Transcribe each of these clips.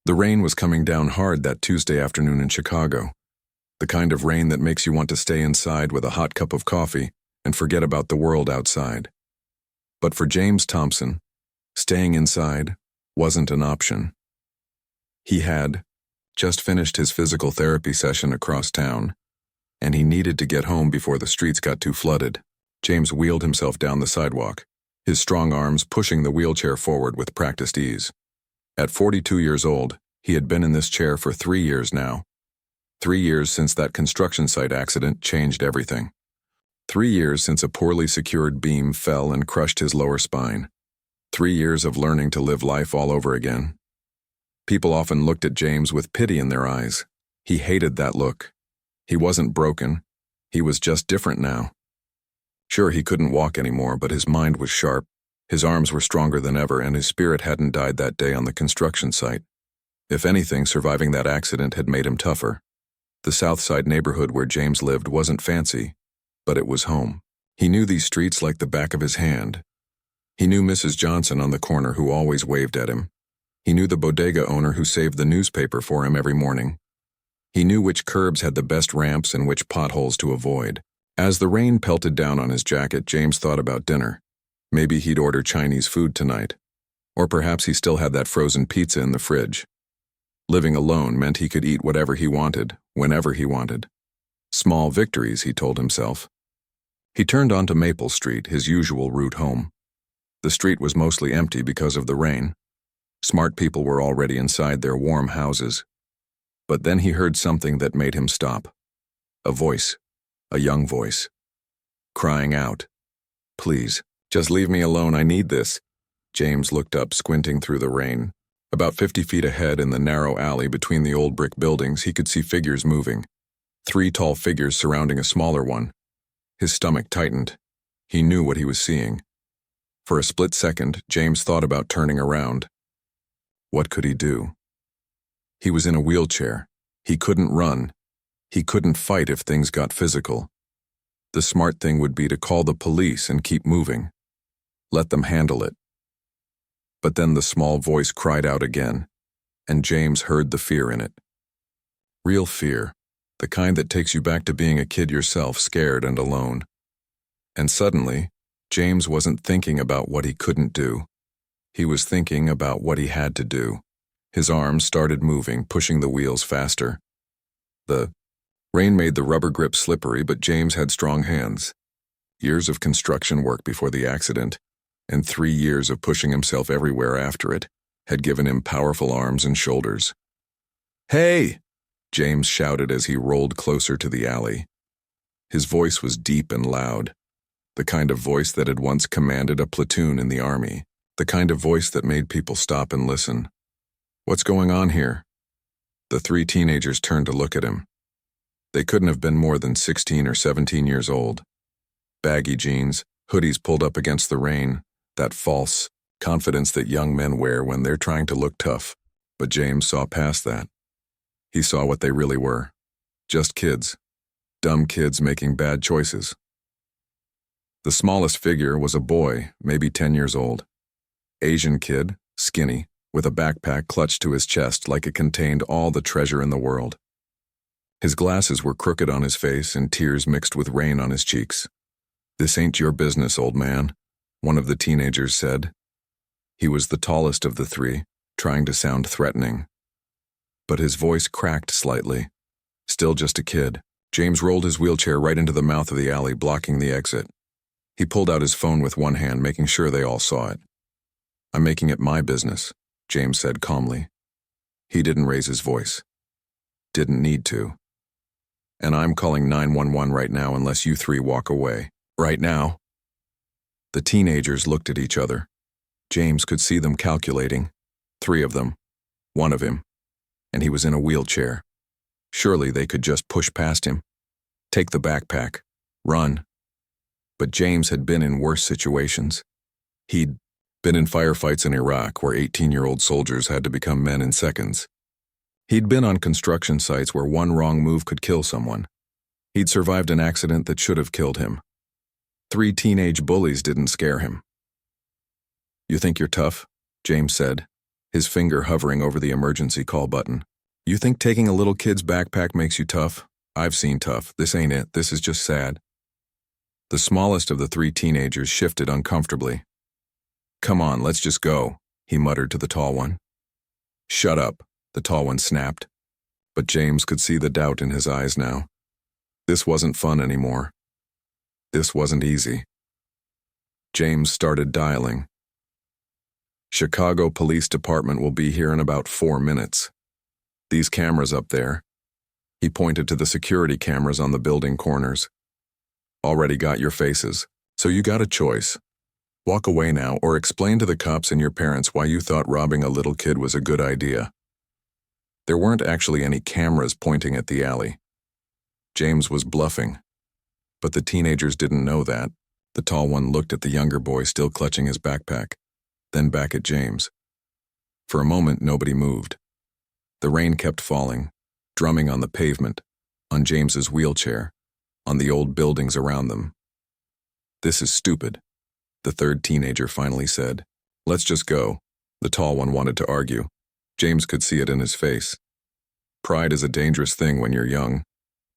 The rain was coming down hard that Tuesday afternoon in Chicago. The kind of rain that makes you want to stay inside with a hot cup of coffee and forget about the world outside. But for James Thompson, staying inside wasn't an option. He had just finished his physical therapy session across town, and he needed to get home before the streets got too flooded. James wheeled himself down the sidewalk, his strong arms pushing the wheelchair forward with practiced ease. At 42 years old, he had been in this chair for 3 years now. 3 years since that construction site accident changed everything. 3 years since a poorly secured beam fell and crushed his lower spine. 3 years of learning to live life all over again. People often looked at James with pity in their eyes. He hated that look. He wasn't broken. He was just different now. Sure, he couldn't walk anymore, but his mind was sharp. His arms were stronger than ever, and his spirit hadn't died that day on the construction site. If anything, surviving that accident had made him tougher. The South Side neighborhood where James lived wasn't fancy, but it was home. He knew these streets like the back of his hand. He knew Mrs. Johnson on the corner who always waved at him. He knew the bodega owner who saved the newspaper for him every morning. He knew which curbs had the best ramps and which potholes to avoid. As the rain pelted down on his jacket, James thought about dinner. Maybe he'd order Chinese food tonight. Or perhaps he still had that frozen pizza in the fridge. Living alone meant he could eat whatever he wanted, whenever he wanted. Small victories, he told himself. He turned onto Maple Street, his usual route home. The street was mostly empty because of the rain. Smart people were already inside their warm houses. But then he heard something that made him stop. A voice, a young voice, crying out, "Please, just leave me alone, I need this." James looked up, squinting through the rain. About 50 feet ahead in the narrow alley between the old brick buildings, he could see figures moving. 3 tall figures surrounding a smaller one. His stomach tightened. He knew what he was seeing. For a split second, James thought about turning around. What could he do? He was in a wheelchair. He couldn't run. He couldn't fight if things got physical. The smart thing would be to call the police and keep moving. Let them handle it. But then the small voice cried out again, and James heard the fear in it. Real fear, the kind that takes you back to being a kid yourself, scared and alone. And suddenly, James wasn't thinking about what he couldn't do. He was thinking about what he had to do. His arms started moving, pushing the wheels faster. The rain made the rubber grip slippery, but James had strong hands. Years of construction work before the accident, and 3 years of pushing himself everywhere after it, had given him powerful arms and shoulders. "Hey!" James shouted as he rolled closer to the alley. His voice was deep and loud, the kind of voice that had once commanded a platoon in the army, the kind of voice that made people stop and listen. "What's going on here?" The 3 teenagers turned to look at him. They couldn't have been more than 16 or 17 years old. Baggy jeans, hoodies pulled up against the rain, that false confidence that young men wear when they're trying to look tough. But James saw past that. He saw what they really were. Just kids. Dumb kids making bad choices. The smallest figure was a boy, maybe 10 years old. Asian kid, skinny, with a backpack clutched to his chest like it contained all the treasure in the world. His glasses were crooked on his face and tears mixed with rain on his cheeks. "This ain't your business, old man," one of the teenagers said. He was the tallest of the 3, trying to sound threatening. But his voice cracked slightly. Still just a kid. James rolled his wheelchair right into the mouth of the alley, blocking the exit. He pulled out his phone with one hand, making sure they all saw it. "I'm making it my business," James said calmly. He didn't raise his voice. Didn't need to. "And I'm calling 911 right now unless you 3 walk away. Right now." The teenagers looked at each other. James could see them calculating. 3 of them. 1 of him. And he was in a wheelchair. Surely they could just push past him. Take the backpack. Run. But James had been in worse situations. He'd been in firefights in Iraq where 18-year-old soldiers had to become men in seconds. He'd been on construction sites where one wrong move could kill someone. He'd survived an accident that should have killed him. 3 teenage bullies didn't scare him. "You think you're tough?" James said. his finger hovering over the emergency call button. You think taking a little kid's backpack makes you tough? I've seen tough. This ain't it. This is just sad. The smallest of the three teenagers shifted uncomfortably. Come on, let's just go, he muttered to the tall one. Shut up, the tall one snapped. But James could see the doubt in his eyes now. This wasn't fun anymore. This wasn't easy. James started dialing. Chicago Police Department will be here in about 4 minutes. These cameras up there. He pointed to the security cameras on the building corners. Already got your faces, so you got a choice. Walk away now or explain to the cops and your parents why you thought robbing a little kid was a good idea. There weren't actually any cameras pointing at the alley. James was bluffing. But the teenagers didn't know that. The tall one looked at the younger boy still clutching his backpack, then back at James. For a moment, nobody moved. The rain kept falling, drumming on the pavement, on James's wheelchair, on the old buildings around them. This is stupid, the third teenager finally said. Let's just go. The tall one wanted to argue. James could see it in his face. Pride is a dangerous thing when you're young.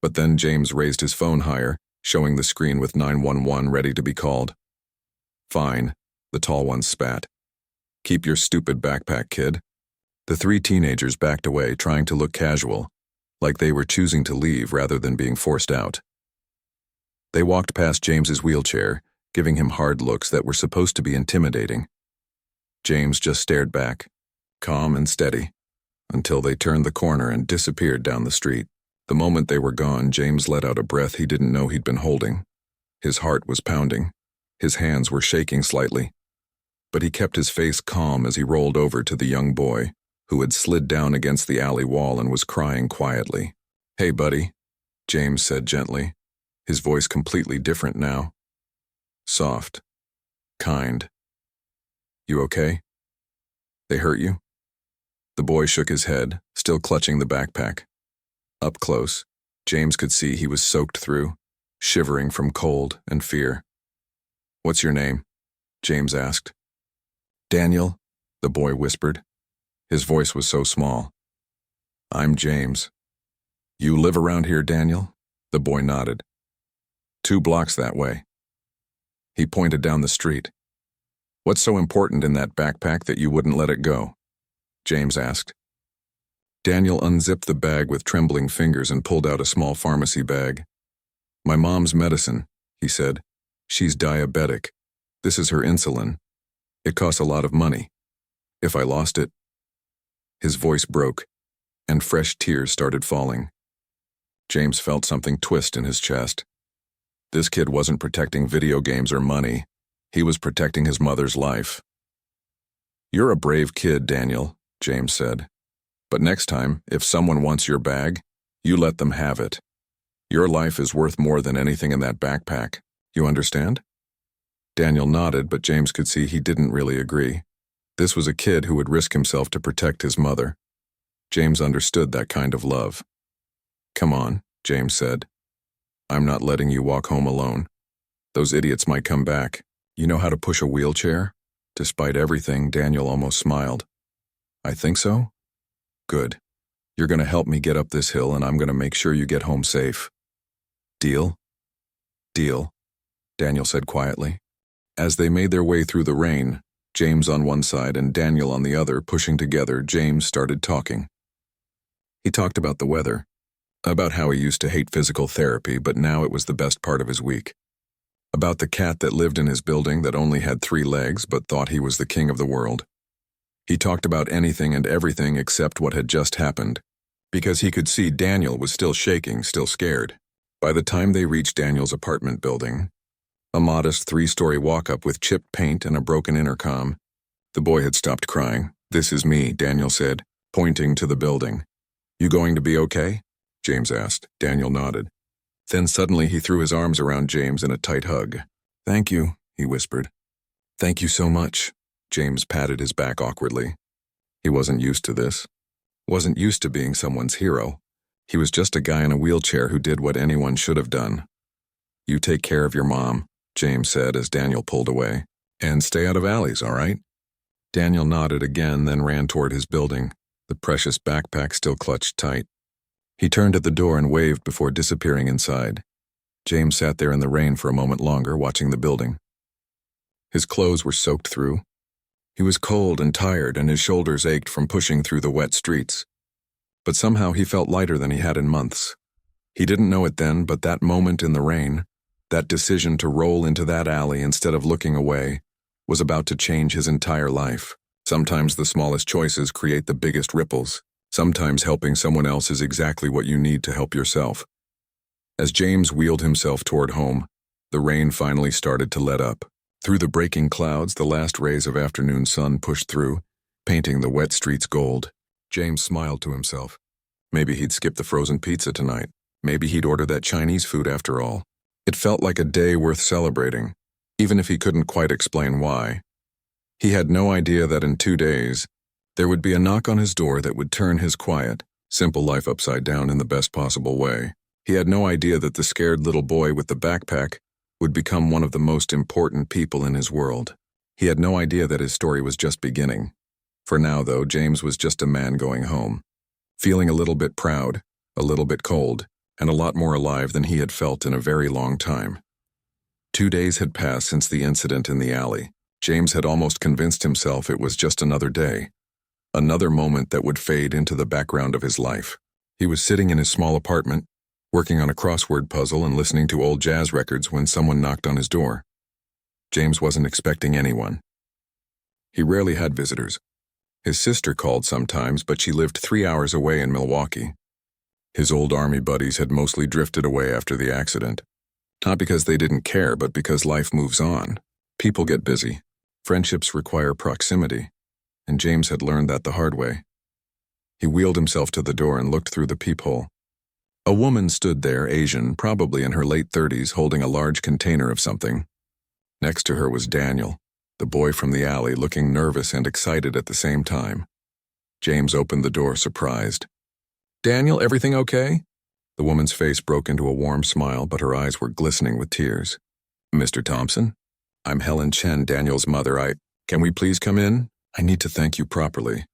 But then James raised his phone higher, showing the screen with 911 ready to be called. Fine, the tall one spat. Keep your stupid backpack, kid. The three teenagers backed away, trying to look casual, like they were choosing to leave rather than being forced out. They walked past James's wheelchair, giving him hard looks that were supposed to be intimidating. James just stared back, calm and steady, until they turned the corner and disappeared down the street. The moment they were gone, James let out a breath he didn't know he'd been holding. His heart was pounding. His hands were shaking slightly. But he kept his face calm as he rolled over to the young boy, who had slid down against the alley wall and was crying quietly. Hey, buddy, James said gently, his voice completely different now. Soft. Kind. You okay? They hurt you? The boy shook his head, still clutching the backpack. Up close, James could see he was soaked through, shivering from cold and fear. What's your name? James asked. Daniel, the boy whispered. His voice was so small. I'm James. You live around here, Daniel? The boy nodded. 2 blocks that way. He pointed down the street. What's so important in that backpack that you wouldn't let it go? James asked. Daniel unzipped the bag with trembling fingers and pulled out a small pharmacy bag. My mom's medicine, he said. She's diabetic. This is her insulin. It costs a lot of money. If I lost it... His voice broke, and fresh tears started falling. James felt something twist in his chest. This kid wasn't protecting video games or money. He was protecting his mother's life. You're a brave kid, Daniel, James said. But next time, if someone wants your bag, you let them have it. Your life is worth more than anything in that backpack. You understand? Daniel nodded, but James could see he didn't really agree. This was a kid who would risk himself to protect his mother. James understood that kind of love. Come on, James said. I'm not letting you walk home alone. Those idiots might come back. You know how to push a wheelchair? Despite everything, Daniel almost smiled. I think so? Good. You're going to help me get up this hill, and I'm going to make sure you get home safe. Deal? Deal, Daniel said quietly. As they made their way through the rain, James on one side and Daniel on the other pushing together, James started talking. He talked about the weather, about how he used to hate physical therapy, but now it was the best part of his week. About the cat that lived in his building that only had 3 legs but thought he was the king of the world. He talked about anything and everything except what had just happened, because he could see Daniel was still shaking, still scared. By the time they reached Daniel's apartment building, a modest 3-story walk-up with chipped paint and a broken intercom, the boy had stopped crying. This is me, Daniel said, pointing to the building. You going to be okay? James asked. Daniel nodded. Then suddenly he threw his arms around James in a tight hug. Thank you, he whispered. Thank you so much. James patted his back awkwardly. He wasn't used to this. Wasn't used to being someone's hero. He was just a guy in a wheelchair who did what anyone should have done. You take care of your mom, James said as Daniel pulled away. And stay out of alleys, all right? Daniel nodded again, then ran toward his building, the precious backpack still clutched tight. He turned at the door and waved before disappearing inside. James sat there in the rain for a moment longer, watching the building. His clothes were soaked through. He was cold and tired, and his shoulders ached from pushing through the wet streets. But somehow he felt lighter than he had in months. He didn't know it then, but that moment in the rain, that decision to roll into that alley instead of looking away, was about to change his entire life. Sometimes the smallest choices create the biggest ripples. Sometimes helping someone else is exactly what you need to help yourself. As James wheeled himself toward home, the rain finally started to let up. Through the breaking clouds, the last rays of afternoon sun pushed through, painting the wet streets gold. James smiled to himself. Maybe he'd skip the frozen pizza tonight. Maybe he'd order that Chinese food after all. It felt like a day worth celebrating, even if he couldn't quite explain why. He had no idea that in 2 days, there would be a knock on his door that would turn his quiet, simple life upside down in the best possible way. He had no idea that the scared little boy with the backpack would become one of the most important people in his world. He had no idea that his story was just beginning. For now, though, James was just a man going home, feeling a little bit proud, a little bit cold, and a lot more alive than he had felt in a very long time. 2 days had passed since the incident in the alley. James had almost convinced himself it was just another day, another moment that would fade into the background of his life. He was sitting in his small apartment, working on a crossword puzzle and listening to old jazz records when someone knocked on his door. James wasn't expecting anyone. He rarely had visitors. His sister called sometimes, but she lived 3 hours away in Milwaukee. His old army buddies had mostly drifted away after the accident. Not because they didn't care, but because life moves on. People get busy. Friendships require proximity. And James had learned that the hard way. He wheeled himself to the door and looked through the peephole. A woman stood there, Asian, probably in her late 30s, holding a large container of something. Next to her was Daniel, the boy from the alley, looking nervous and excited at the same time. James opened the door, surprised. "Daniel, everything okay?" The woman's face broke into a warm smile, but her eyes were glistening with tears. "Mr. Thompson? I'm Helen Chen, Daniel's mother. Can we please come in? I need to thank you properly."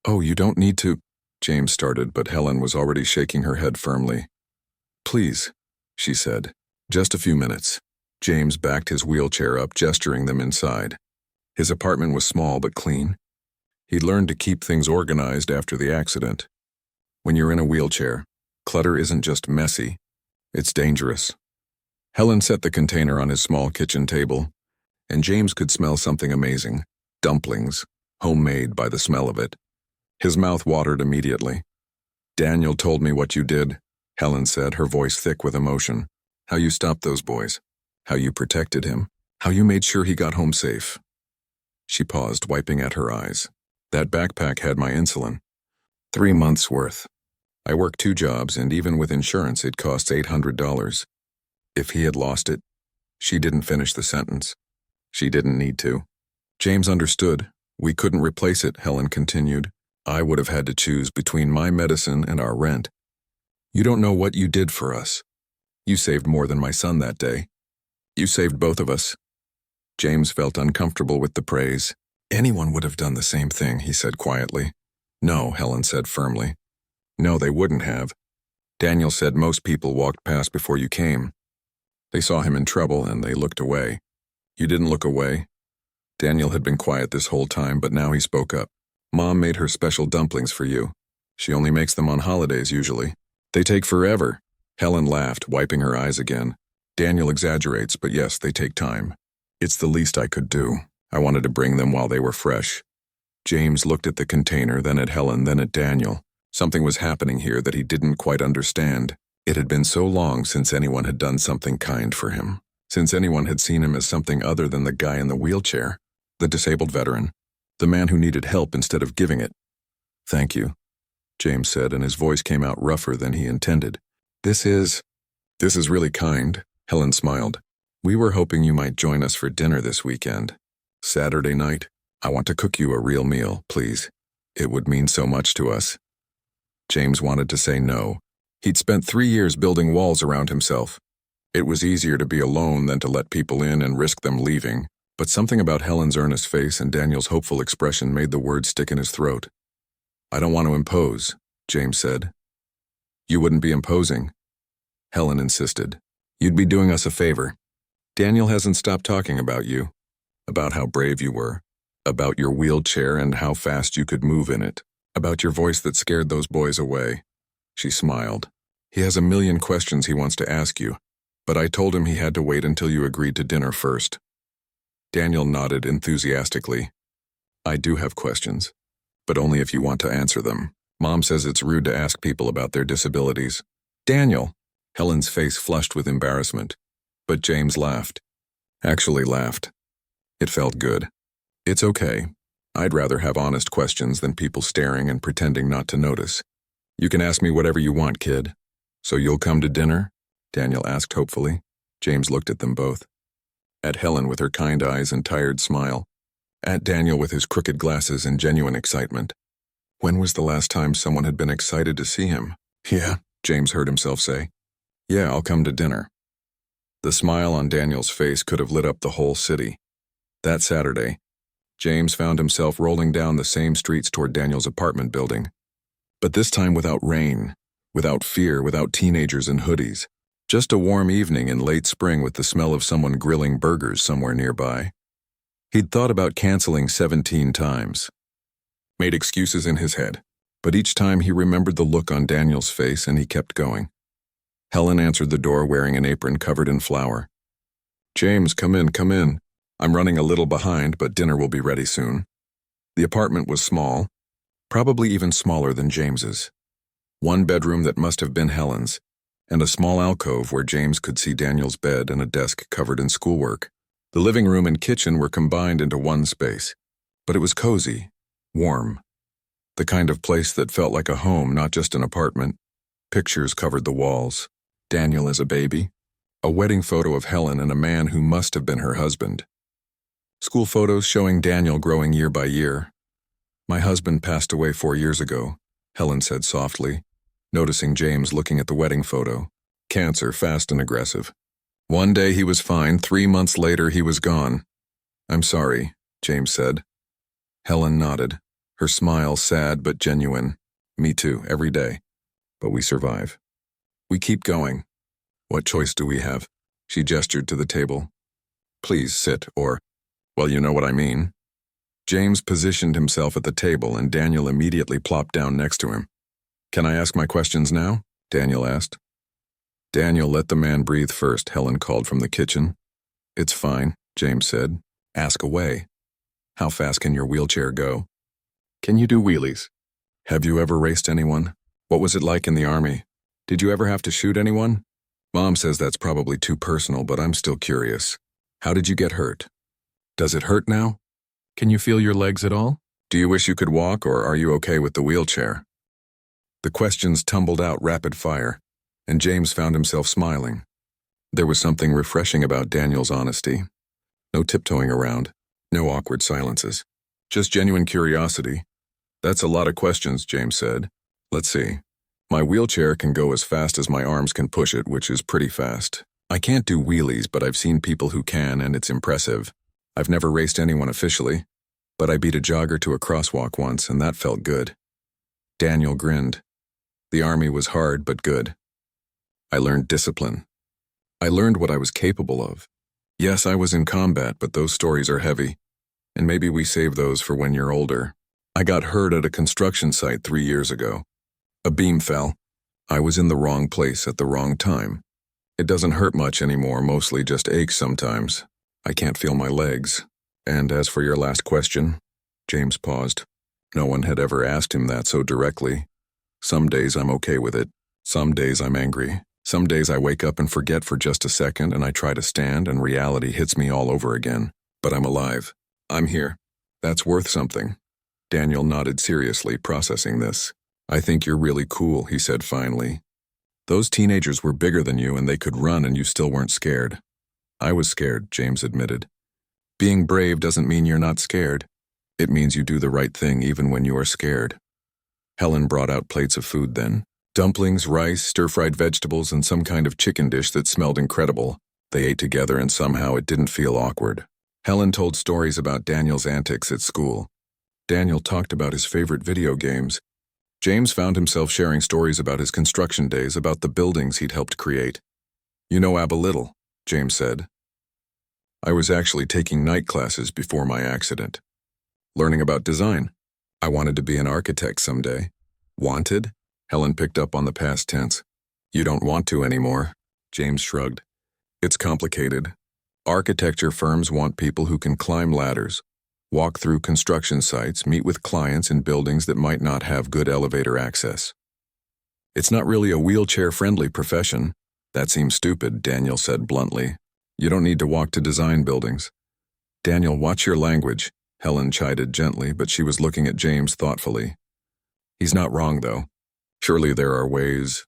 "Oh, you don't need to," James started, but Helen was already shaking her head firmly. "Please," she said. "Just a few minutes." James backed his wheelchair up, gesturing them inside. His apartment was small but clean. He'd learned to keep things organized after the accident. When you're in a wheelchair, clutter isn't just messy, it's dangerous. Helen set the container on his small kitchen table, and James could smell something amazing. Dumplings, homemade by the smell of it. His mouth watered immediately. "Daniel told me what you did," Helen said, her voice thick with emotion. "How you stopped those boys. How you protected him. How you made sure he got home safe." She paused, wiping at her eyes. "That backpack had my insulin. 3 months' worth. I work 2 jobs, and even with insurance, it costs $800. If he had lost it..." She didn't finish the sentence. She didn't need to. James understood. "We couldn't replace it," Helen continued. "I would have had to choose between my medicine and our rent. You don't know what you did for us. You saved more than my son that day. You saved both of us." James felt uncomfortable with the praise. "Anyone would have done the same thing," he said quietly. "No," Helen said firmly. "No, they wouldn't have. Daniel said most people walked past before you came. They saw him in trouble and they looked away. You didn't look away." Daniel had been quiet this whole time, but now he spoke up. "Mom made her special dumplings for you. She only makes them on holidays usually. They take forever." Helen laughed, wiping her eyes again. "Daniel exaggerates, but yes, they take time. It's the least I could do. I wanted to bring them while they were fresh." James looked at the container, then at Helen, then at Daniel. Something was happening here that he didn't quite understand. It had been so long since anyone had done something kind for him, since anyone had seen him as something other than the guy in the wheelchair, the disabled veteran, the man who needed help instead of giving it. "Thank you," James said, and his voice came out rougher than he intended. This is really kind," Helen smiled. "We were hoping you might join us for dinner this weekend. Saturday night. I want to cook you a real meal, please. It would mean so much to us." James wanted to say no. He'd spent 3 years building walls around himself. It was easier to be alone than to let people in and risk them leaving. But something about Helen's earnest face and Daniel's hopeful expression made the words stick in his throat. I don't want to impose, James said. You wouldn't be imposing, Helen insisted. You'd be doing us a favor. Daniel hasn't stopped talking about you, about how brave you were, about your wheelchair and how fast you could move in it, about your voice that scared those boys away. She smiled. He has a million questions he wants to ask you, but I told him he had to wait until you agreed to dinner first. Daniel nodded enthusiastically. I do have questions, but only if you want to answer them. Mom says it's rude to ask people about their disabilities. Daniel! Helen's face flushed with embarrassment, but James laughed. Actually laughed. It felt good. It's okay. I'd rather have honest questions than people staring and pretending not to notice. You can ask me whatever you want, kid. So you'll come to dinner? Daniel asked hopefully. James looked at them both. At Helen with her kind eyes and tired smile. At Daniel with his crooked glasses and genuine excitement. When was the last time someone had been excited to see him? Yeah, James heard himself say. Yeah, I'll come to dinner. The smile on Daniel's face could have lit up the whole city. That Saturday, James found himself rolling down the same streets toward Daniel's apartment building. But this time without rain, without fear, without teenagers in hoodies. Just a warm evening in late spring with the smell of someone grilling burgers somewhere nearby. He'd thought about canceling 17 times. Made excuses in his head, but each time he remembered the look on Daniel's face and he kept going. Helen answered the door wearing an apron covered in flour. James, come in, come in. I'm running a little behind, but dinner will be ready soon. The apartment was small, probably even smaller than James's. One bedroom that must have been Helen's, and a small alcove where James could see Daniel's bed and a desk covered in schoolwork. The living room and kitchen were combined into one space, but it was cozy, warm. The kind of place that felt like a home, not just an apartment. Pictures covered the walls. Daniel as a baby. A wedding photo of Helen and a man who must have been her husband. School photos showing Daniel growing year by year. My husband passed away 4 years ago, Helen said softly, noticing James looking at the wedding photo. Cancer, fast and aggressive. One day he was fine, 3 months later he was gone. I'm sorry, James said. Helen nodded, her smile sad but genuine. Me too, every day. But we survive. We keep going. What choice do we have? She gestured to the table. Please sit, or, well, you know what I mean. James positioned himself at the table and Daniel immediately plopped down next to him. Can I ask my questions now? Daniel asked. Daniel, let the man breathe first, Helen called from the kitchen. It's fine, James said. Ask away. How fast can your wheelchair go? Can you do wheelies? Have you ever raced anyone? What was it like in the army? Did you ever have to shoot anyone? Mom says that's probably too personal, but I'm still curious. How did you get hurt? Does it hurt now? Can you feel your legs at all? Do you wish you could walk, or are you okay with the wheelchair? The questions tumbled out rapid fire, and James found himself smiling. There was something refreshing about Daniel's honesty. No tiptoeing around, no awkward silences. Just genuine curiosity. That's a lot of questions, James said. Let's see. My wheelchair can go as fast as my arms can push it, which is pretty fast. I can't do wheelies, but I've seen people who can, and it's impressive. I've never raced anyone officially, but I beat a jogger to a crosswalk once, and that felt good. Daniel grinned. The army was hard, but good. I learned discipline. I learned what I was capable of. Yes, I was in combat, but those stories are heavy, and maybe we save those for when you're older. I got hurt at a construction site 3 years ago. A beam fell. I was in the wrong place at the wrong time. It doesn't hurt much anymore, mostly just aches sometimes. I can't feel my legs. And as for your last question, James paused. No one had ever asked him that so directly. Some days I'm okay with it. Some days I'm angry. Some days I wake up and forget for just a second and I try to stand and reality hits me all over again. But I'm alive. I'm here. That's worth something. Daniel nodded seriously, processing this. I think you're really cool, he said finally. Those teenagers were bigger than you and they could run and you still weren't scared. I was scared, James admitted. Being brave doesn't mean you're not scared. It means you do the right thing even when you are scared. Helen brought out plates of food then. Dumplings, rice, stir-fried vegetables, and some kind of chicken dish that smelled incredible. They ate together and somehow it didn't feel awkward. Helen told stories about Daniel's antics at school. Daniel talked about his favorite video games. James found himself sharing stories about his construction days, about the buildings he'd helped create. "You know Abba Little," James said. "I was actually taking night classes before my accident. Learning about design. I wanted to be an architect someday." "Wanted?" Helen picked up on the past tense. "You don't want to anymore," James shrugged. "It's complicated. Architecture firms want people who can climb ladders, walk through construction sites, meet with clients in buildings that might not have good elevator access. It's not really a wheelchair-friendly profession." "That seems stupid," Daniel said bluntly. "You don't need to walk to design buildings." "Daniel, watch your language," Helen chided gently, but she was looking at James thoughtfully. "He's not wrong, though. Surely there are ways."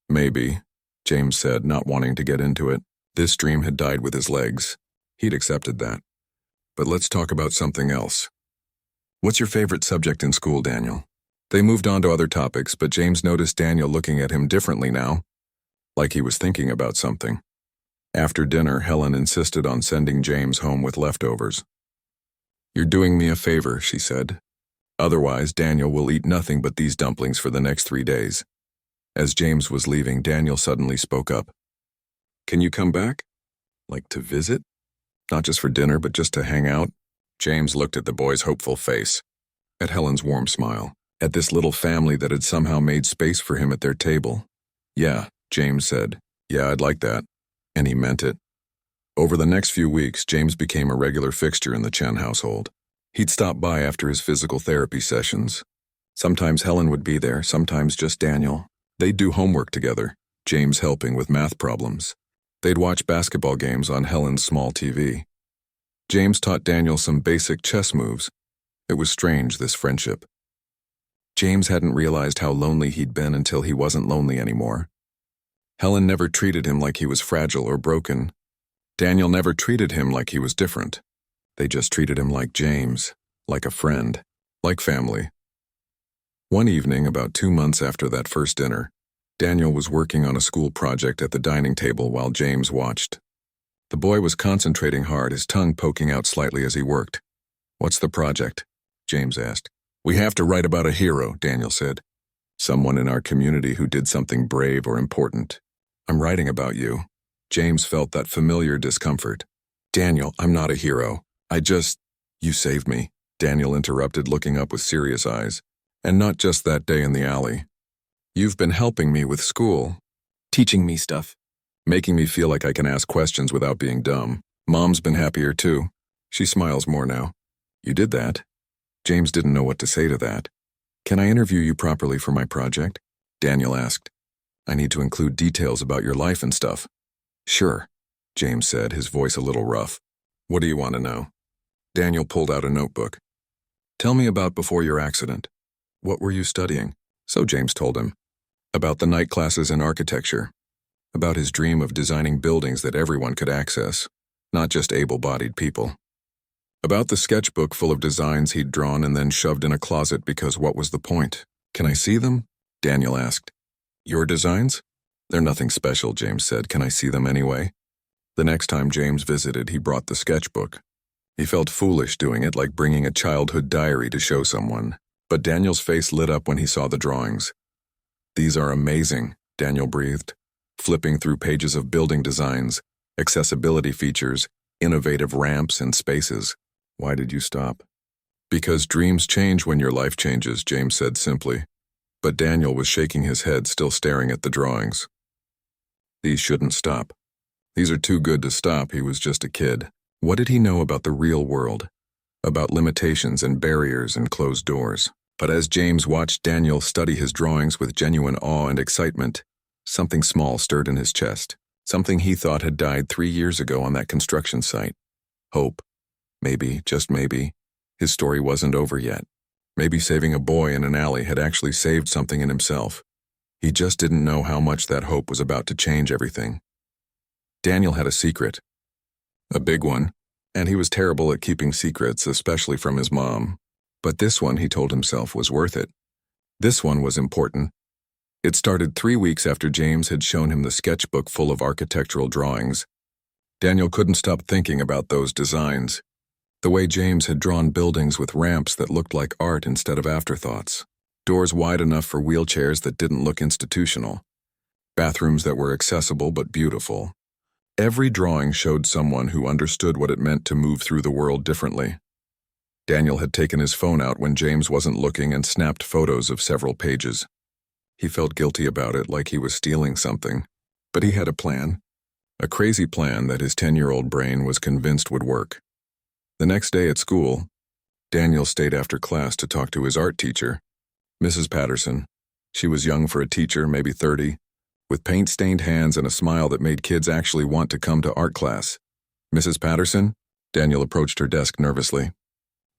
"Maybe," James said, not wanting to get into it. This dream had died with his legs. He'd accepted that. "But let's talk about something else. What's your favorite subject in school, Daniel?" They moved on to other topics, but James noticed Daniel looking at him differently now, like he was thinking about something. After dinner, Helen insisted on sending James home with leftovers. "You're doing me a favor," she said. "Otherwise, Daniel will eat nothing but these dumplings for the next 3 days. As James was leaving, Daniel suddenly spoke up. "Can you come back? Like to visit? Not just for dinner, but just to hang out?" James looked at the boy's hopeful face, at Helen's warm smile, at this little family that had somehow made space for him at their table. "Yeah," James said. "Yeah, I'd like that." And he meant it. Over the next few weeks, James became a regular fixture in the Chen household. He'd stop by after his physical therapy sessions. Sometimes Helen would be there, sometimes just Daniel. They'd do homework together, James helping with math problems. They'd watch basketball games on Helen's small TV. James taught Daniel some basic chess moves. It was strange, this friendship. James hadn't realized how lonely he'd been until he wasn't lonely anymore. Helen never treated him like he was fragile or broken. Daniel never treated him like he was different. They just treated him like James, like a friend, like family. One evening, about 2 months after that first dinner, Daniel was working on a school project at the dining table while James watched. The boy was concentrating hard, his tongue poking out slightly as he worked. "What's the project?" James asked. "We have to write about a hero," Daniel said. "Someone in our community who did something brave or important." "I'm writing about you." James felt that familiar discomfort. "Daniel, I'm not a hero. You saved me," Daniel interrupted, looking up with serious eyes. "And not just that day in the alley. You've been helping me with school, teaching me stuff, making me feel like I can ask questions without being dumb. Mom's been happier too. She smiles more now." "You did that?" James didn't know what to say to that. "Can I interview you properly for my project?" Daniel asked. "I need to include details about your life and stuff." "Sure," James said, his voice a little rough. "What do you want to know?" Daniel pulled out a notebook. "Tell me about before your accident. What were you studying?" So James told him. About the night classes in architecture. About his dream of designing buildings that everyone could access, not just able-bodied people. About the sketchbook full of designs he'd drawn and then shoved in a closet because what was the point? "Can I see them?" Daniel asked. "Your designs?" "They're nothing special," James said. "Can I see them anyway?" The next time James visited, he brought the sketchbook. He felt foolish doing it, like bringing a childhood diary to show someone. But Daniel's face lit up when he saw the drawings. "These are amazing," Daniel breathed, flipping through pages of building designs, accessibility features, innovative ramps and spaces. "Why did you stop?" "Because dreams change when your life changes," James said simply. But Daniel was shaking his head, still staring at the drawings. "These shouldn't stop. These are too good to stop." He was just a kid. What did he know about the real world? About limitations and barriers and closed doors? But as James watched Daniel study his drawings with genuine awe and excitement, something small stirred in his chest. Something he thought had died 3 years ago on that construction site. Hope. Maybe, just maybe, his story wasn't over yet. Maybe saving a boy in an alley had actually saved something in himself. He just didn't know how much that hope was about to change everything. Daniel had a secret. A big one. And he was terrible at keeping secrets, especially from his mom. But this one, he told himself, was worth it. This one was important. It started 3 weeks after James had shown him the sketchbook full of architectural drawings. Daniel couldn't stop thinking about those designs. The way James had drawn buildings with ramps that looked like art instead of afterthoughts. Doors wide enough for wheelchairs that didn't look institutional. Bathrooms that were accessible but beautiful. Every drawing showed someone who understood what it meant to move through the world differently. Daniel had taken his phone out when James wasn't looking and snapped photos of several pages. He felt guilty about it, like he was stealing something. But he had a plan. A crazy plan that his 10-year-old brain was convinced would work. The next day at school, Daniel stayed after class to talk to his art teacher, Mrs. Patterson. She was young for a teacher, maybe 30, with paint-stained hands and a smile that made kids actually want to come to art class. Mrs. Patterson? Daniel approached her desk nervously.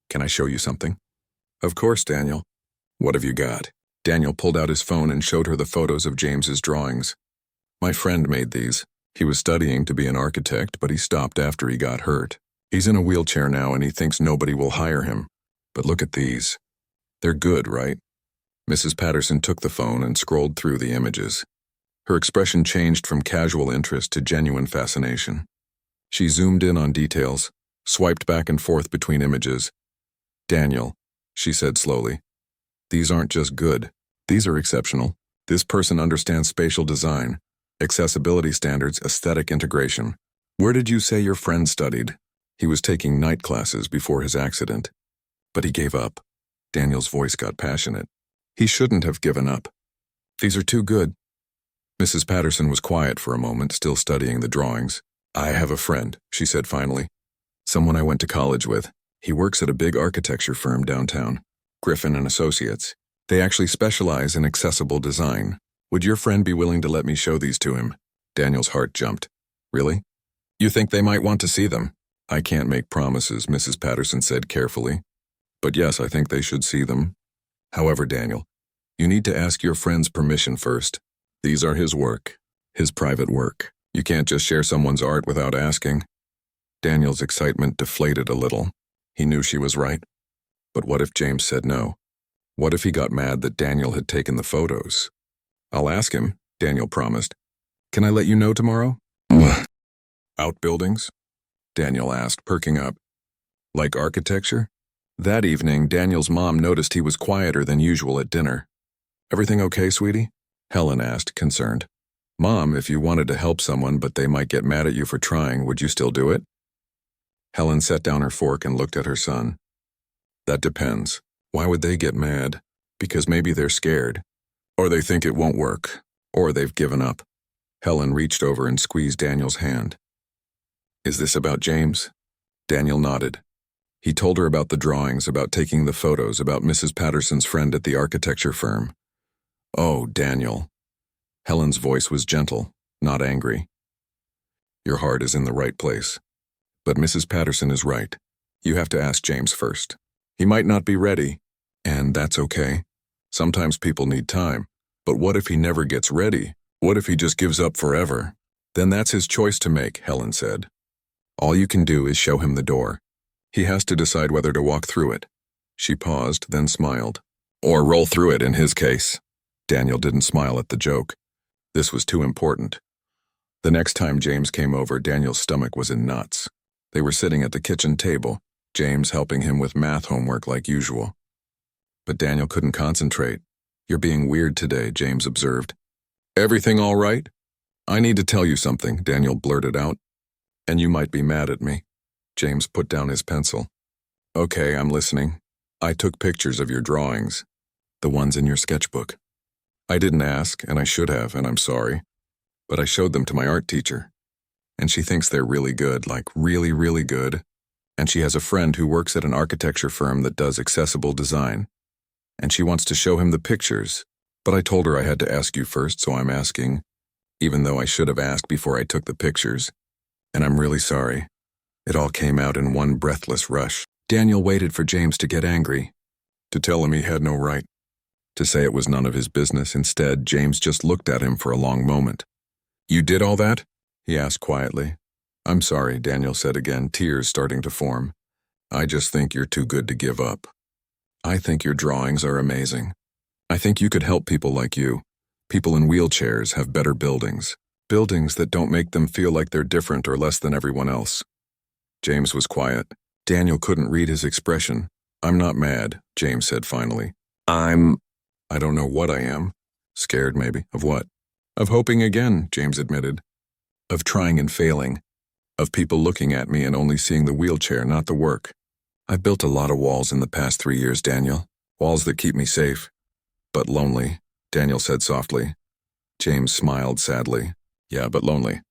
Can I show you something? Of course, Daniel. What have you got? Daniel pulled out his phone and showed her the photos of James's drawings. My friend made these. He was studying to be an architect, but he stopped after he got hurt. He's in a wheelchair now and he thinks nobody will hire him. But look at these. They're good, right? Mrs. Patterson took the phone and scrolled through the images. Her expression changed from casual interest to genuine fascination. She zoomed in on details, swiped back and forth between images. Daniel, she said slowly, these aren't just good. These are exceptional. This person understands spatial design, accessibility standards, aesthetic integration. Where did you say your friend studied? He was taking night classes before his accident. But he gave up. Daniel's voice got passionate. He shouldn't have given up. These are too good. Mrs. Patterson was quiet for a moment, still studying the drawings. I have a friend, she said finally. Someone I went to college with. He works at a big architecture firm downtown, Griffin and Associates. They actually specialize in accessible design. Would your friend be willing to let me show these to him? Daniel's heart jumped. Really? You think they might want to see them? I can't make promises, Mrs. Patterson said carefully. But yes, I think they should see them. However, Daniel, you need to ask your friend's permission first. These are his work, his private work. You can't just share someone's art without asking. Daniel's excitement deflated a little. He knew she was right. But what if James said no? What if he got mad that Daniel had taken the photos? I'll ask him, Daniel promised. Can I let you know tomorrow? Outbuildings? Daniel asked, perking up. Like architecture? That evening, Daniel's mom noticed he was quieter than usual at dinner. Everything okay, sweetie? Helen asked, concerned. Mom, if you wanted to help someone but they might get mad at you for trying, would you still do it? Helen set down her fork and looked at her son. That depends. Why would they get mad? Because maybe they're scared. Or they think it won't work. Or they've given up. Helen reached over and squeezed Daniel's hand. Is this about James? Daniel nodded. He told her about the drawings, about taking the photos, about Mrs. Patterson's friend at the architecture firm. Oh, Daniel. Helen's voice was gentle, not angry. Your heart is in the right place. But Mrs. Patterson is right. You have to ask James first. He might not be ready, and that's okay. Sometimes people need time. But what if he never gets ready? What if he just gives up forever? Then that's his choice to make, Helen said. All you can do is show him the door. He has to decide whether to walk through it. She paused, then smiled. Or roll through it in his case. Daniel didn't smile at the joke. This was too important. The next time James came over, Daniel's stomach was in knots. They were sitting at the kitchen table, James helping him with math homework like usual. But Daniel couldn't concentrate. You're being weird today, James observed. Everything all right? I need to tell you something, Daniel blurted out. And you might be mad at me. James put down his pencil. Okay, I'm listening. I took pictures of your drawings. The ones in your sketchbook. I didn't ask, and I should have, and I'm sorry. But I showed them to my art teacher. And she thinks they're really good, like really, really good. And she has a friend who works at an architecture firm that does accessible design. And she wants to show him the pictures. But I told her I had to ask you first, so I'm asking, even though I should have asked before I took the pictures. And I'm really sorry. It all came out in one breathless rush. Daniel waited for James to get angry, to tell him he had no right, to say it was none of his business. Instead, James just looked at him for a long moment. You did all that? He asked quietly. I'm sorry, Daniel said again, tears starting to form. I just think you're too good to give up. I think your drawings are amazing. I think you could help people like you. People in wheelchairs have better buildings. Buildings that don't make them feel like they're different or less than everyone else. James was quiet. Daniel couldn't read his expression. "I'm not mad," James said finally. I don't know what I am. Scared, maybe. Of what? Of hoping again," James admitted. "Of trying and failing. Of people looking at me and only seeing the wheelchair, not the work. I've built a lot of walls in the past 3 years, Daniel. Walls that keep me safe. But lonely," Daniel said softly. James smiled sadly. "Yeah, but lonely.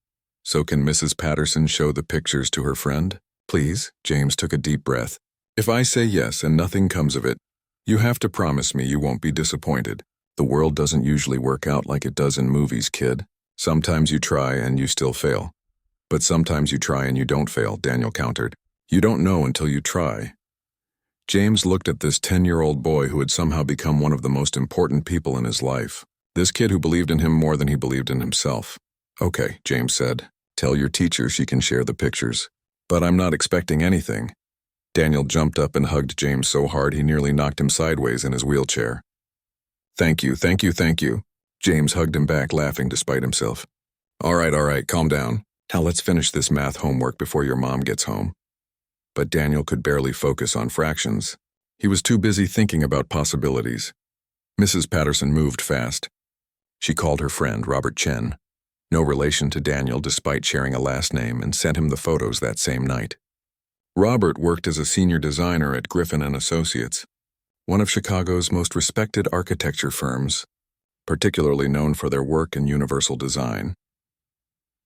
So can Mrs. Patterson show the pictures to her friend? Please?" James took a deep breath. "If I say yes and nothing comes of it, you have to promise me you won't be disappointed. The world doesn't usually work out like it does in movies, kid. Sometimes you try and you still fail. But sometimes you try and you don't fail," Daniel countered. "You don't know until you try." James looked at this 10-year-old boy who had somehow become one of the most important people in his life. This kid who believed in him more than he believed in himself. "Okay," James said. "Tell your teacher she can share the pictures. But I'm not expecting anything." Daniel jumped up and hugged James so hard he nearly knocked him sideways in his wheelchair. Thank you. James hugged him back, laughing despite himself. All right, calm down. Now let's finish this math homework before your mom gets home." But Daniel could barely focus on fractions. He was too busy thinking about possibilities. Mrs. Patterson moved fast. She called her friend, Robert Chen, no relation to Daniel despite sharing a last name, and sent him the photos that same night. Robert worked as a senior designer at Griffin & Associates, one of Chicago's most respected architecture firms, particularly known for their work in universal design.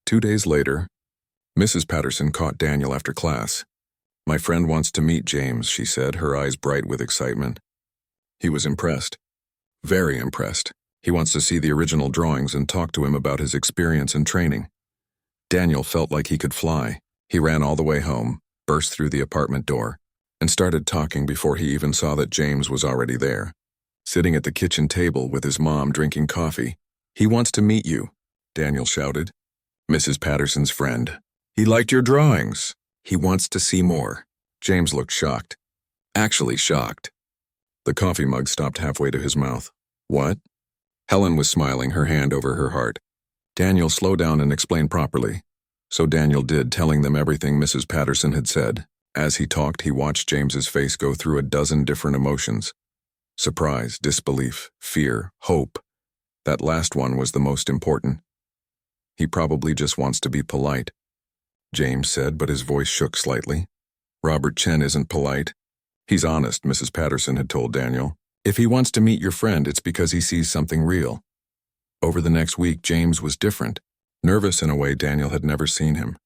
2 days later, Mrs. Patterson caught Daniel after class. "My friend wants to meet James," she said, her eyes bright with excitement. He was impressed. Very impressed. He wants to see the original drawings and talk to him about his experience and training. Daniel felt like he could fly. He ran all the way home, burst through the apartment door, and started talking before he even saw that James was already there, sitting at the kitchen table with his mom drinking coffee. "He wants to meet you," Daniel shouted. "Mrs. Patterson's friend. He liked your drawings. He wants to see more." James looked shocked. Actually shocked. The coffee mug stopped halfway to his mouth. "What?" Helen was smiling, her hand over her heart. "Daniel, slow down and explain properly." So Daniel did, telling them everything Mrs. Patterson had said. As he talked, he watched James's face go through a dozen different emotions. Surprise, disbelief, fear, hope. That last one was the most important. "He probably just wants to be polite," James said, but his voice shook slightly. "Robert Chen isn't polite. He's honest," Mrs. Patterson had told Daniel. "If he wants to meet your friend, it's because he sees something real." Over the next week, James was different, nervous in a way Daniel had never seen him.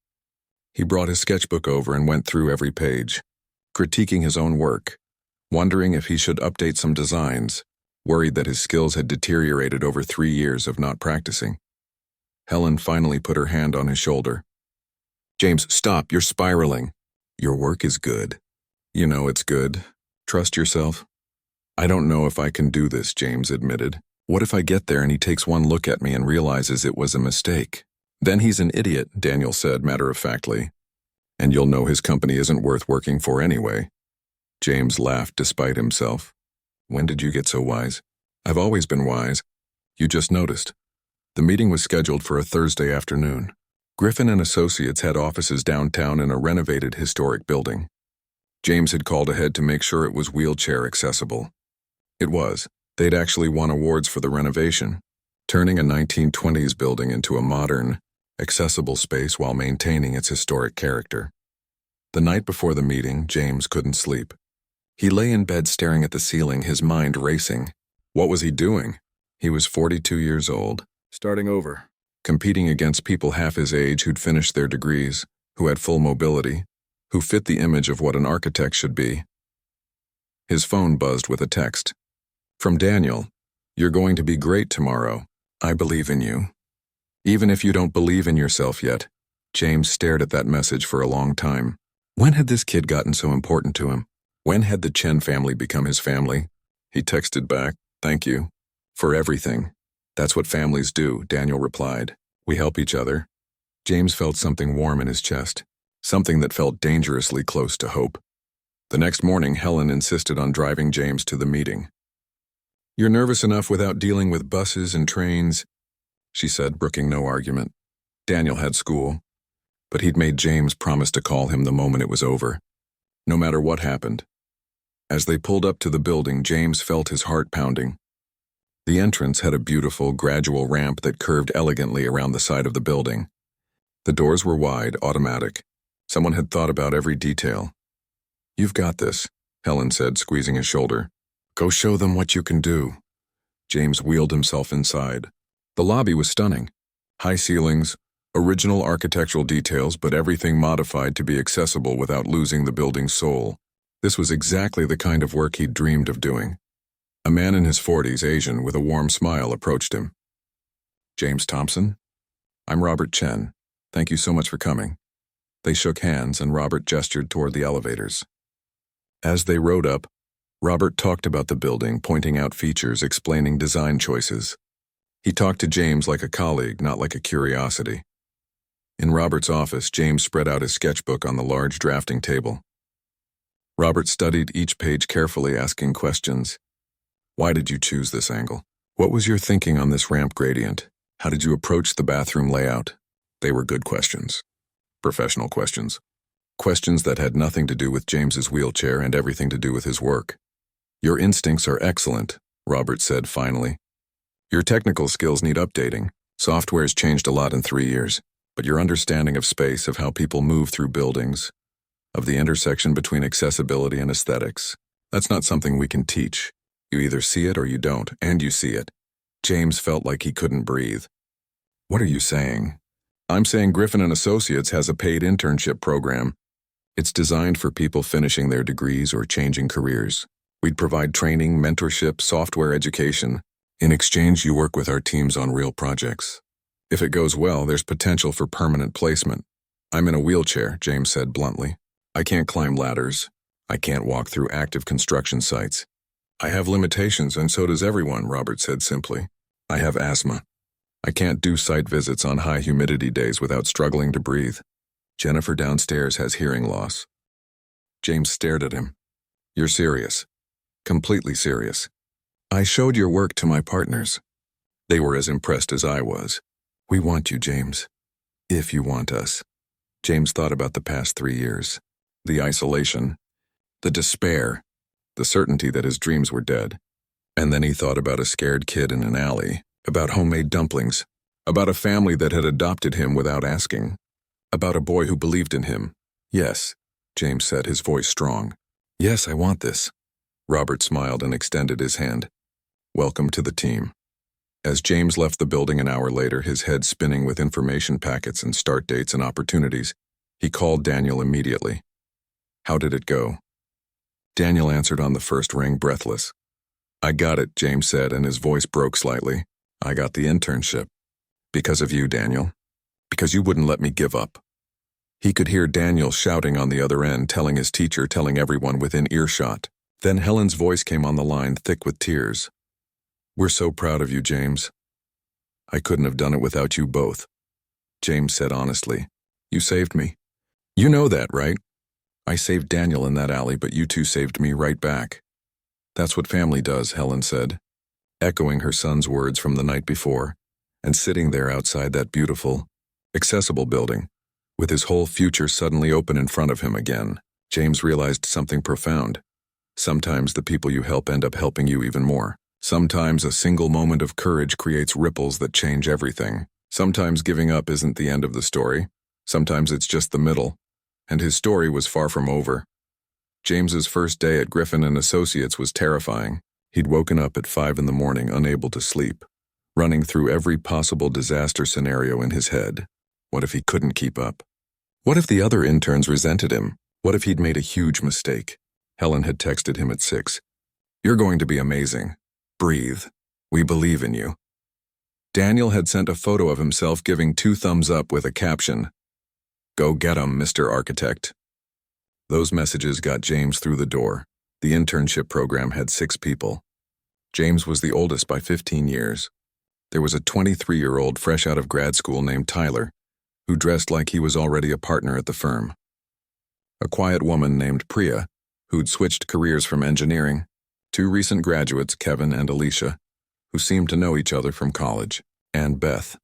He brought his sketchbook over and went through every page, critiquing his own work, wondering if he should update some designs, worried that his skills had deteriorated over 3 years of not practicing. Helen finally put her hand on his shoulder. "James, stop, you're spiraling. Your work is good. You know it's good. Trust yourself." "I don't know if I can do this," James admitted. "What if I get there and he takes one look at me and realizes it was a mistake?" "Then he's an idiot," Daniel said matter-of-factly. "And you'll know his company isn't worth working for anyway." James laughed despite himself. "When did you get so wise?" "I've always been wise. You just noticed." The meeting was scheduled for a Thursday afternoon. Griffin & Associates had offices downtown in a renovated historic building. James had called ahead to make sure it was wheelchair accessible. It was. They'd actually won awards for the renovation, turning a 1920s building into a modern, accessible space while maintaining its historic character. The night before the meeting, James couldn't sleep. He lay in bed staring at the ceiling, his mind racing. What was he doing? He was 42 years old, starting over, competing against people half his age who'd finished their degrees, who had full mobility, who fit the image of what an architect should be. His phone buzzed with a text. From Daniel. "You're going to be great tomorrow. I believe in you." Even if you don't believe in yourself yet. James stared at that message for a long time. When had this kid gotten so important to him? When had the Chen family become his family? He texted back, "Thank you. For everything." "That's what families do," Daniel replied. "We help each other." James felt something warm in his chest, something that felt dangerously close to hope. The next morning, Helen insisted on driving James to the meeting. "You're nervous enough without dealing with buses and trains," she said, brooking no argument. Daniel had school, but he'd made James promise to call him the moment it was over. no matter what happened. As they pulled up to the building, James felt his heart pounding. The entrance had a beautiful, gradual ramp that curved elegantly around the side of the building. The doors were wide, automatic. Someone had thought about every detail. "You've got this," Helen said, squeezing his shoulder. "Go show them what you can do." James wheeled himself inside. The lobby was stunning. High ceilings, original architectural details, but everything modified to be accessible without losing the building's soul. This was exactly the kind of work he'd dreamed of doing. A man in his 40s, Asian, with a warm smile approached him. "James Thompson? I'm Robert Chen. Thank you so much for coming." They shook hands and Robert gestured toward the elevators. As they rode up, Robert talked about the building, pointing out features, explaining design choices. He talked to James like a colleague, not like a curiosity. In Robert's office, James spread out his sketchbook on the large drafting table. Robert studied each page carefully, asking questions. "Why did you choose this angle? What was your thinking on this ramp gradient? How did you approach the bathroom layout?" They were good questions. Professional questions. Questions that had nothing to do with James's wheelchair and everything to do with his work. "Your instincts are excellent," Robert said finally. "Your technical skills need updating. Software's changed a lot in 3 years, but your understanding of space, of how people move through buildings, of the intersection between accessibility and aesthetics, that's not something we can teach. You either see it or you don't, and you see it." James felt like he couldn't breathe. "What are you saying?" "I'm saying Griffin & Associates has a paid internship program. It's designed for people finishing their degrees or changing careers. We'd provide training, mentorship, software education. In exchange, you work with our teams on real projects. If it goes well, there's potential for permanent placement." "I'm in a wheelchair," James said bluntly. "I can't climb ladders. I can't walk through active construction sites. I have limitations, and so does everyone," Robert said simply. "I have asthma. I can't do site visits on high humidity days without struggling to breathe. Jennifer downstairs has hearing loss." James stared at him. "You're serious. Completely serious." "I showed your work to my partners. They were as impressed as I was. We want you, James. If you want us." James thought about the past 3 years. The isolation, the despair, the certainty that his dreams were dead. And then he thought about a scared kid in an alley, about homemade dumplings, about a family that had adopted him without asking, about a boy who believed in him. "Yes," James said, his voice strong. "Yes, I want this." Robert smiled and extended his hand. "Welcome to the team." As James left the building an hour later, his head spinning with information packets and start dates and opportunities, he called Daniel immediately. "How did it go?" Daniel answered on the first ring, breathless. "I got it," James said, and his voice broke slightly. "I got the internship. Because of you, Daniel. Because you wouldn't let me give up." He could hear Daniel shouting on the other end, telling his teacher, telling everyone within earshot. Then Helen's voice came on the line, thick with tears. "We're so proud of you, James. I couldn't have done it without you both." James said honestly, "You saved me. You know that, right? I saved Daniel in that alley, but you two saved me right back." "That's what family does," Helen said, echoing her son's words from the night before, and sitting there outside that beautiful, accessible building, with his whole future suddenly open in front of him again. James realized something profound. Sometimes the people you help end up helping you even more. Sometimes a single moment of courage creates ripples that change everything. Sometimes giving up isn't the end of the story. Sometimes it's just the middle. And his story was far from over. James's first day at Griffin & Associates was terrifying. He'd woken up at 5 in the morning, unable to sleep, running through every possible disaster scenario in his head. What if he couldn't keep up? What if the other interns resented him? What if he'd made a huge mistake? Helen had texted him at 6. "You're going to be amazing. Breathe. We believe in you." Daniel had sent a photo of himself giving 2 thumbs up with a caption, "Go get 'em, Mr. Architect." Those messages got James through the door. The internship program had 6 people. James was the oldest by 15 years. There was a 23-year-old fresh out of grad school named Tyler, who dressed like he was already a partner at the firm. A quiet woman named Priya, who'd switched careers from engineering. 2 recent graduates, Kevin and Alicia, who seemed to know each other from college, and Beth,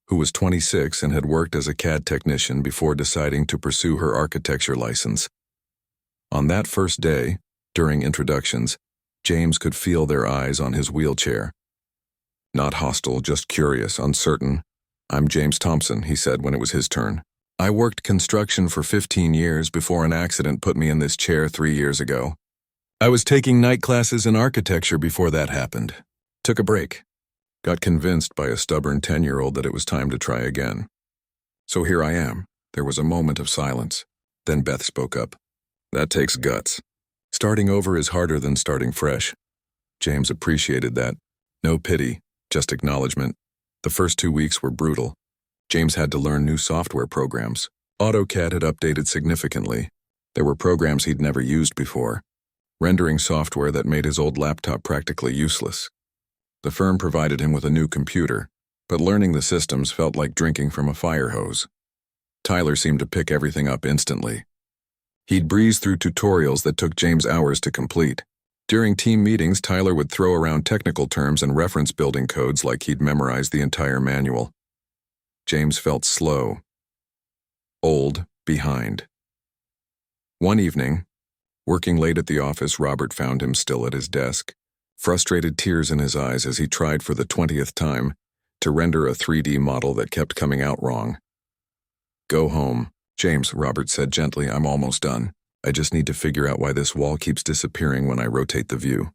who was 26 and had worked as a CAD technician before deciding to pursue her architecture license. On that first day, during introductions, James could feel their eyes on his wheelchair. Not hostile, just curious, uncertain. "I'm James Thompson," he said when it was his turn. "I worked construction for 15 years before an accident put me in this chair 3 years ago. I was taking night classes in architecture before that happened. Took a break. Got convinced by a stubborn 10-year-old that it was time to try again. So here I am." There was a moment of silence. Then Beth spoke up. "That takes guts. Starting over is harder than starting fresh." James appreciated that. No pity, just acknowledgement. The first 2 weeks were brutal. James had to learn new software programs. AutoCAD had updated significantly. There were programs he'd never used before. Rendering software that made his old laptop practically useless. The firm provided him with a new computer, but learning the systems felt like drinking from a fire hose. Tyler seemed to pick everything up instantly. He'd breeze through tutorials that took James hours to complete. During team meetings, Tyler would throw around technical terms and reference building codes like he'd memorized the entire manual. James felt slow, old, behind. One evening, working late at the office, Robert found him still at his desk, frustrated tears in his eyes as he tried for the 20th time to render a 3D model that kept coming out wrong. "Go home, James," Robert said gently. "I'm almost done. I just need to figure out why this wall keeps disappearing when I rotate the view."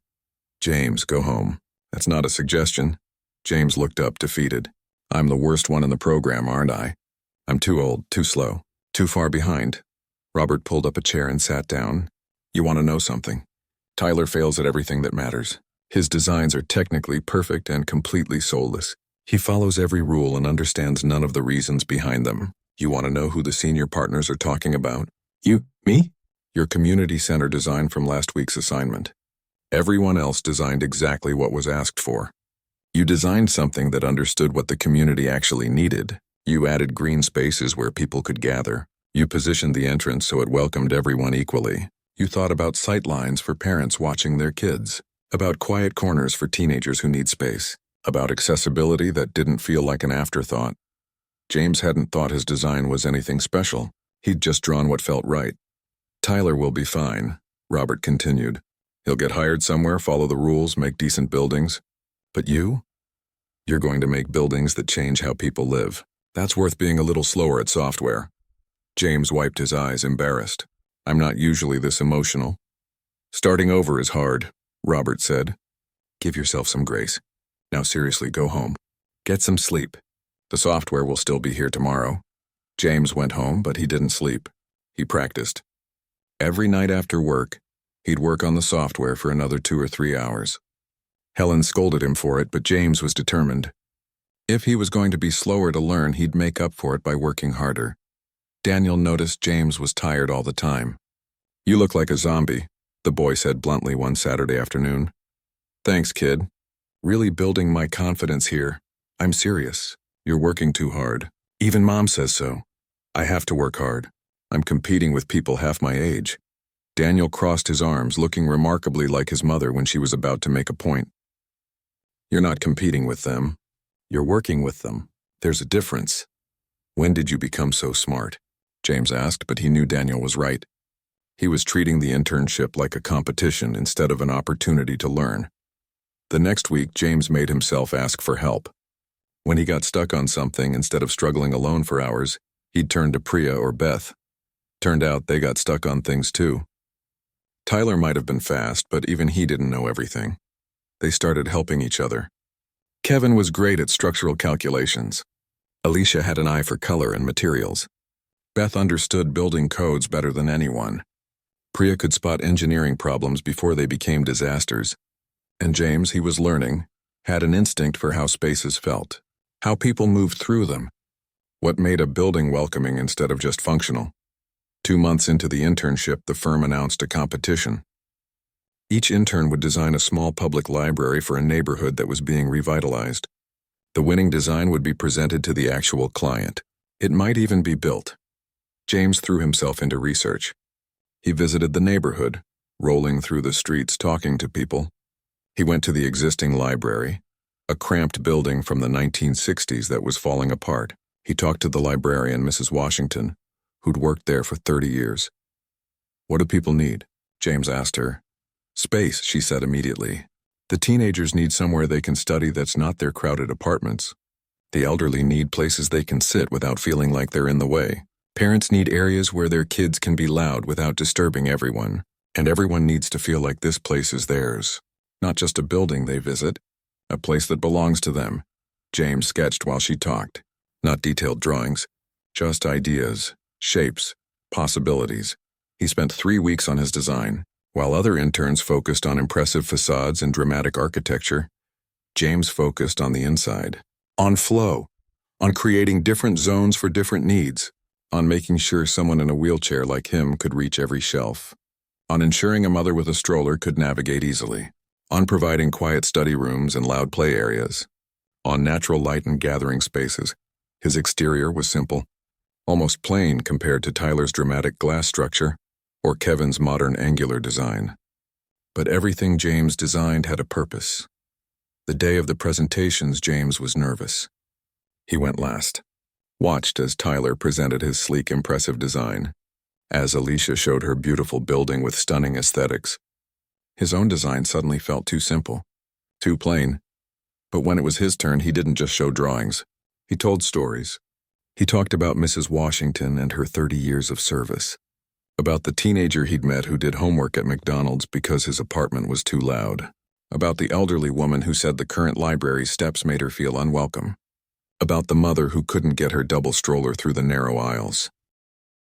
"James, go home. That's not a suggestion." James looked up, defeated. "I'm the worst one in the program, aren't I? I'm too old, too slow, too far behind." Robert pulled up a chair and sat down. "You want to know something? Tyler fails at everything that matters. His designs are technically perfect and completely soulless. He follows every rule and understands none of the reasons behind them. You want to know who the senior partners are talking about?" Me? "Your community center design from last week's assignment. Everyone else designed exactly what was asked for. You designed something that understood what the community actually needed. You added green spaces where people could gather. You positioned the entrance so it welcomed everyone equally. You thought about sight lines for parents watching their kids, about quiet corners for teenagers who need space, about accessibility that didn't feel like an afterthought." James hadn't thought his design was anything special. He'd just drawn what felt right. "Tyler will be fine," Robert continued. "He'll get hired somewhere, follow the rules, make decent buildings. But you? You're going to make buildings that change how people live. That's worth being a little slower at software." James wiped his eyes, embarrassed. "I'm not usually this emotional." "Starting over is hard," Robert said. "Give yourself some grace. Now seriously, go home. Get some sleep. The software will still be here tomorrow." James went home, but he didn't sleep. He practiced. Every night after work, he'd work on the software for another 2 or 3 hours. Helen scolded him for it, but James was determined. If he was going to be slower to learn, he'd make up for it by working harder. Daniel noticed James was tired all the time. "You look like a zombie," the boy said bluntly one Saturday afternoon. "Thanks, kid. Really building my confidence here. I'm serious. You're working too hard. Even Mom says so. I have to work hard. I'm competing with people half my age." Daniel crossed his arms, looking remarkably like his mother when she was about to make a point. "You're not competing with them. You're working with them. There's a difference." "When did you become so smart?" James asked, but he knew Daniel was right. He was treating the internship like a competition instead of an opportunity to learn. The next week, James made himself ask for help. When he got stuck on something, instead of struggling alone for hours, he'd turn to Priya or Beth. Turned out they got stuck on things too. Tyler might have been fast, but even he didn't know everything. They started helping each other. Kevin was great at structural calculations. Alicia had an eye for color and materials. Beth understood building codes better than anyone. Priya could spot engineering problems before they became disasters. And James, he was learning, had an instinct for how spaces felt, how people moved through them, what made a building welcoming instead of just functional. 2 months into the internship, the firm announced a competition. Each intern would design a small public library for a neighborhood that was being revitalized. The winning design would be presented to the actual client. It might even be built. James threw himself into research. He visited the neighborhood, rolling through the streets talking to people. He went to the existing library, a cramped building from the 1960s that was falling apart. He talked to the librarian, Mrs. Washington, who'd worked there for 30 years. What do people need? James asked her. Space, she said immediately. The teenagers need somewhere they can study that's not their crowded apartments. The elderly need places they can sit without feeling like they're in the way. Parents need areas where their kids can be loud without disturbing everyone. And everyone needs to feel like this place is theirs. Not just a building they visit, a place that belongs to them. James sketched while she talked. Not detailed drawings, just ideas, shapes, possibilities. He spent 3 weeks on his design. While other interns focused on impressive facades and dramatic architecture, James focused on the inside. On flow. On creating different zones for different needs. On making sure someone in a wheelchair like him could reach every shelf. On ensuring a mother with a stroller could navigate easily. On providing quiet study rooms and loud play areas. On natural light and gathering spaces. His exterior was simple, almost plain compared to Tyler's dramatic glass structure or Kevin's modern angular design. But everything James designed had a purpose. The day of the presentations, James was nervous. He went last, watched as Tyler presented his sleek, impressive design, as Alicia showed her beautiful building with stunning aesthetics. His own design suddenly felt too simple, too plain. But when it was his turn, he didn't just show drawings. He told stories. He talked about Mrs. Washington and her 30 years of service. About the teenager he'd met who did homework at McDonald's because his apartment was too loud. About the elderly woman who said the current library steps made her feel unwelcome. About the mother who couldn't get her double stroller through the narrow aisles.